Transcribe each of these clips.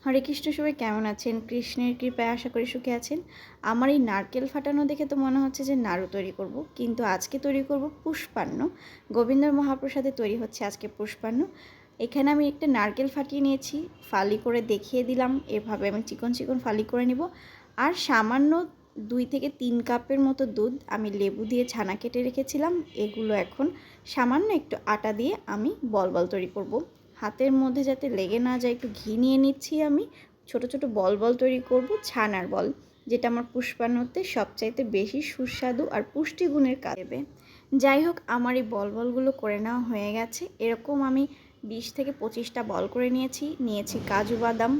হরে কৃষ্ণ, সবাই কেমন আছেন? কৃষ্ণের কৃপায় আশা করি সুখে আছেন। আমার এই নারকেল ফাটানো দেখে তো মনে হচ্ছে যে নাড়ু তৈরি করব, কিন্তু আজকে তৈরি করব পুষ্পান্ন। গোবিন্দর মহাপ্রসাদে তৈরি হচ্ছে আজকে পুষ্পান্ন। এখানে আমি একটা নারকেল ফাটিয়ে নিয়েছি, ফালি করে দেখিয়ে দিলাম। এভাবে আমি চিকন চিকন ফালি করে নিব। আর সামান্য 2 থেকে 3 কাপের মতো দুধ আমি লেবু দিয়ে ছানা কেটে রেখেছিলাম। এগুলো এখন সামান্য একটু আটা দিয়ে আমি বল বল তৈরি করব। হাতের মধ্যে যাতে লেগে না যায় একটু ঘি নিয়ে নিচ্ছি। আমি ছোট ছোট বল বল তৈরি করব, ছানার বল, যেটা আমার পুষ্পান্নতে সবচাইতে বেশি সুস্বাদু আর পুষ্টিগুণের কাজ দেবে। যাই হোক, আমার এই বল বলগুলো করে নেওয়া হয়ে গেছে। এরকম আমি 20 থেকে 25টা বল করে নিয়েছি কাজু বাদাম,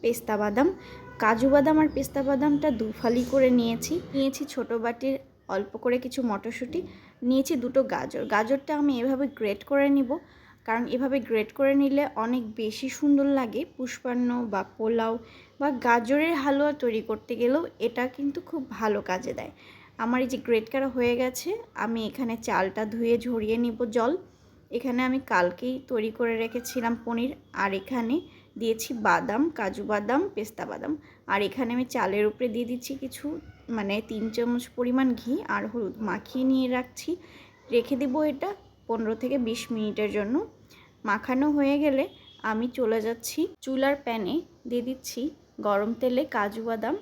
পেস্তা বাদাম। কাজু বাদাম আর পেস্তা বাদামটা দুফালি করে নিয়েছি ছোটো বাটির অল্প করে কিছু মটরশুঁটি, নিয়েছি 2টো গাজর। গাজরটা আমি এভাবে গ্রেট করে নিব, কারণ এভাবে গ্রেট করে নিলে অনেক বেশি সুন্দর লাগে পুষ্পান্ন বা পোলাও বা গাজরের হালুয়া তৈরি করতে গেলেও এটা কিন্তু খুব ভালো কাজে দেয়। আমার এই যে গ্রেট করা হয়ে গেছে, আমি এখানে চালটা ধুয়ে ঝরিয়ে নিব জল। এখানে আমি কালকেই তৈরি করে রেখেছিলাম পনির, আর এখানে দিয়েছি বাদাম, কাজু বাদাম, পেস্তা বাদাম। আর এখানে আমি চালের উপরে দিয়ে দিচ্ছি কিছু 3 চামচ পরিমাণ ঘি আর হলুদ মাখিয়ে নিয়ে রেখে দেবো এটা 15 থেকে 20 মিনিটের জন্য। মাখানো হয়ে গেলে আমি চলে যাচ্ছি চুলার প্যানে, দিয়ে দিচ্ছি গরম তেলে কাজু বাদাম,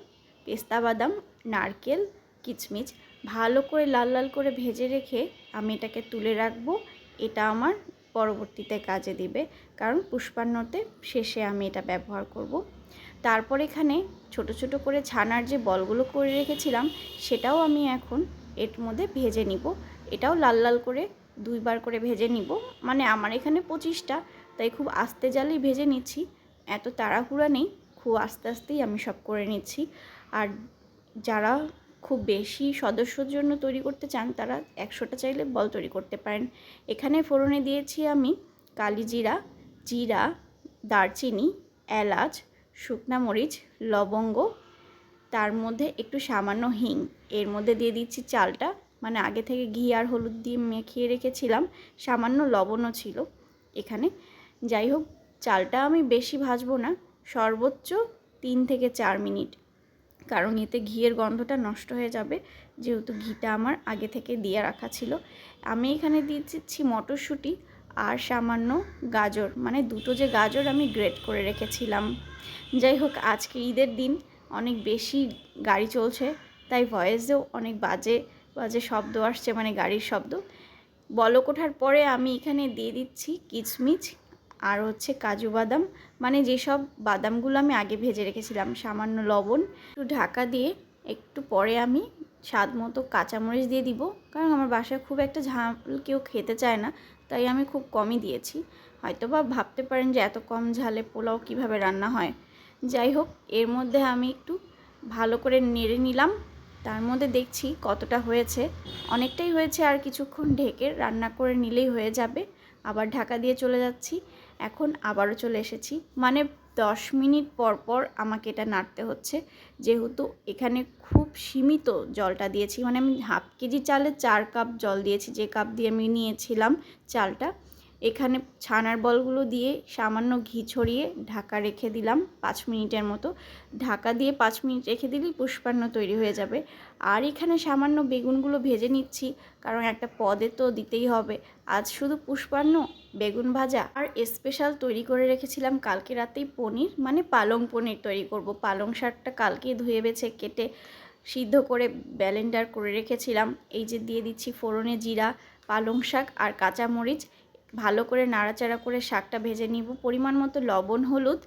পেস্তা বাদাম, নারকেল, কিচমিচ ভালো করে লাল লাল করে ভেজে রেখে আমি এটাকে তুলে রাখবো। এটা আমার পরবর্তীতে কাজে দিবে, কারণ পুষ্পান্নতে শেষে আমি এটা ব্যবহার করব। তারপর এখানে ছোট ছোট করে ছানার যে বলগুলো করে রেখেছিলাম সেটাও আমি এখন এর মধ্যে ভেজে নিব। এটাও লাল লাল করে 2 বার করে ভেজে নিব। মানে আমার এখানে 25টা, তাই খুব আস্তে জালেই ভেজে নিচ্ছি। এত তাড়াহুড়া নেই, খুব আস্তে আস্তেই আমি সব করে নিচ্ছি। আর যারা খুব বেশি সদস্যর জন্য তৈরি করতে চান তারা 100টা চাইলে বল তৈরি করতে পারেন। এখানে ফোড়নে দিয়েছি আমি কালিজিরা, জিরা, দারচিনি, এলাচ, শুকনা মরিচ, লবঙ্গ, তার মধ্যে একটু সামান্য হিং। এর মধ্যে দিয়ে দিচ্ছি চালটা, মানে আগে থেকে ঘি আর হলুদ দিয়ে মেখিয়ে রেখেছিলাম, সামান্য লবণও ছিল এখানে। যাই হোক, চালটা আমি বেশি ভাজবো না, সর্বোচ্চ 3 থেকে 4 মিনিট, কারণ এতে ঘিয়ের গন্ধটা নষ্ট হয়ে যাবে, যেহেতু ঘিটা আমার আগে থেকে দিয়ে রাখা ছিল। আমি এখানে দিয়ে দিচ্ছি মটরশুঁটি আর সামান্য গাজর, মানে 2টো যে গাজর আমি গ্রেট করে রেখেছিলাম। যাই হোক, আজকে ঈদের দিন, অনেক বেশি গাড়ি চলছে, তাই ভয়েসেও অনেক বাজে বাজে শব্দ আসছে, মানে গাড়ির শব্দ। বলক ওঠার পরে আমি এখানে দিয়ে দিচ্ছি কিচমিচ আর হচ্ছে কাজু বাদাম, মানে যেসব বাদামগুলো আমি আগে ভেজে রেখেছিলাম। সামান্য লবণ, একটু ঢাকা দিয়ে একটু পরে আমি স্বাদ মতো কাঁচামরিচ দিয়ে দিব, কারণ আমার বাসায় খুব একটা ঝাল কেউ খেতে চায় না, তাই আমি খুব কমই দিয়েছি। হয়তো বা ভাবতে পারেন যে এত কম ঝালে পোলাও কিভাবে রান্না হয়। যাই হোক, এর মধ্যে আমি একটু ভালো করে নেড়ে নিলাম। তার মধ্যে দেখছি কতটা হয়েছে, অনেকটাই হয়েছে, আর কিছুক্ষণ ঢেকে রান্না করে নিলেই হয়ে যাবে। আবার ঢাকা দিয়ে চলে যাচ্ছি। এখন আবারও চলে এসেছি, মানে 10 মিনিট পর পর আমাকে এটা নাড়তে হচ্ছে, যেহেতু এখানে খুব সীমিত জলটা দিয়েছি। মানে আমি হাফ কেজি চালে 4 কাপ জল দিয়েছি, যে কাপ দিয়ে আমি নিয়েছিলাম চালটা। এখানে ছানার বলগুলো দিয়ে সামান্য ঘি ছড়িয়ে ঢাকা রেখে দিলাম 5 মিনিটের মতো। ঢাকা দিয়ে 5 মিনিট রেখে দিলেই পুষ্পান্ন তৈরি হয়ে যাবে। আর এখানে সামান্য বেগুনগুলো ভেজে নিচ্ছি, কারণ একটা পদে তো দিতেই হবে। আজ শুধু পুষ্পান্ন, বেগুন ভাজা আর স্পেশাল তৈরি করে রেখেছিলাম কালকে রাতেই পনির, মানে পালং পনির তৈরি করব। পালং শাকটা কালকে ধুয়ে বেছে কেটে সিদ্ধ করে ব্লেন্ডার করে রেখেছিলাম। এই যে দিয়ে দিচ্ছি ফোড়নে জিরা, পালং শাক আর কাঁচামরিচ, ভালো করে নাড়াচাড়া করে শাকটা ভেজে নিব। পরিমাণ মতো লবণ, হলুদ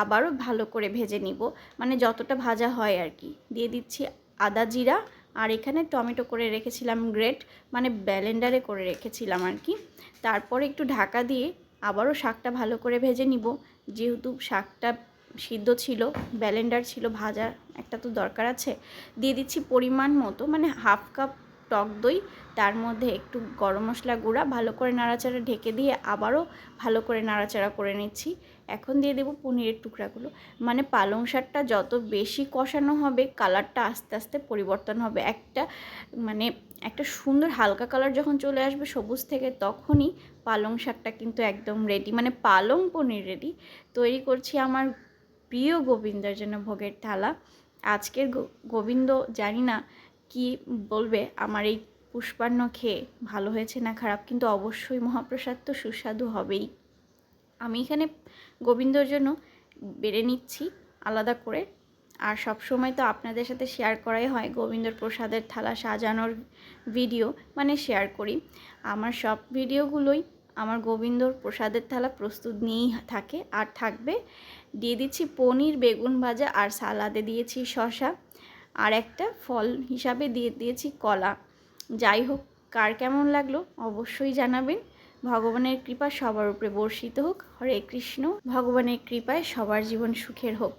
আবারও ভালো করে ভেজে নিব, মানে যতটা ভাজা হয় আর কি। দিয়ে দিচ্ছি আদা জিরা, আর এখানে টমেটো করে রেখেছিলাম গ্রেট, মানে ব্লেন্ডারে করে রেখেছিলাম আর কি। তারপরে একটু ঢাকা দিয়ে আবারও শাকটা ভালো করে ভেজে নিব, যেহেতু শাকটা সিদ্ধ ছিল, ব্লেন্ডার ছিল, ভাজা একটা তো দরকার আছে। দিয়ে দিচ্ছি পরিমাণ মতো, মানে হাফ কাপ টক দই, তার মধ্যে একটু গরম মশলা গুঁড়া, ভালো করে নাড়াচাড়া ঢেকে দিয়ে আবারও ভালো করে নাড়াচাড়া করে নিচ্ছি। এখন দিয়ে দেবো পনিরের টুকরাগুলো। মানে পালং শাকটা যত বেশি কষানো হবে, কালারটা আস্তে আস্তে পরিবর্তন হবে, একটা সুন্দর হালকা কালার যখন চলে আসবে সবুজ থেকে, তখনই পালং শাকটা কিন্তু একদম রেডি, মানে পালং পনির রেডি। তৈরি করছি আমার প্রিয় গোবিন্দের জন্য ভোগের থালা। আজকের গোবিন্দ জানি না কি বলবে আমার এই পুষ্পান্ন খেয়ে, ভালো হয়েছে না খারাপ, কিন্তু অবশ্যই মহাপ্রসাদ তো সুস্বাদু হবেই। আমি এখানে গোবিন্দর জন্য বেড়ে নিচ্ছি আলাদা করে। আর সব সময় তো আপনাদের সাথে শেয়ার করাই হয় গোবিন্দর প্রসাদের থালা সাজানোর ভিডিও, মানে শেয়ার করি। আমার সব ভিডিওগুলোই আমার গোবিন্দর প্রসাদের থালা প্রস্তুত নিয়েই থাকে আর থাকবে। দিয়ে দিচ্ছি পনির, বেগুন ভাজা, আর সালাদে দিয়েছি শসা, আর একটা ফল হিসাবে দিয়ে দিয়েছি কলা। যাই হোক, কার কেমন লাগলো অবশ্যই জানাবেন। ভগবানের কৃপা সবার উপরে বর্ষিত হোক। হরে কৃষ্ণ। ভগবানের কৃপায় সবার জীবন সুখের হোক।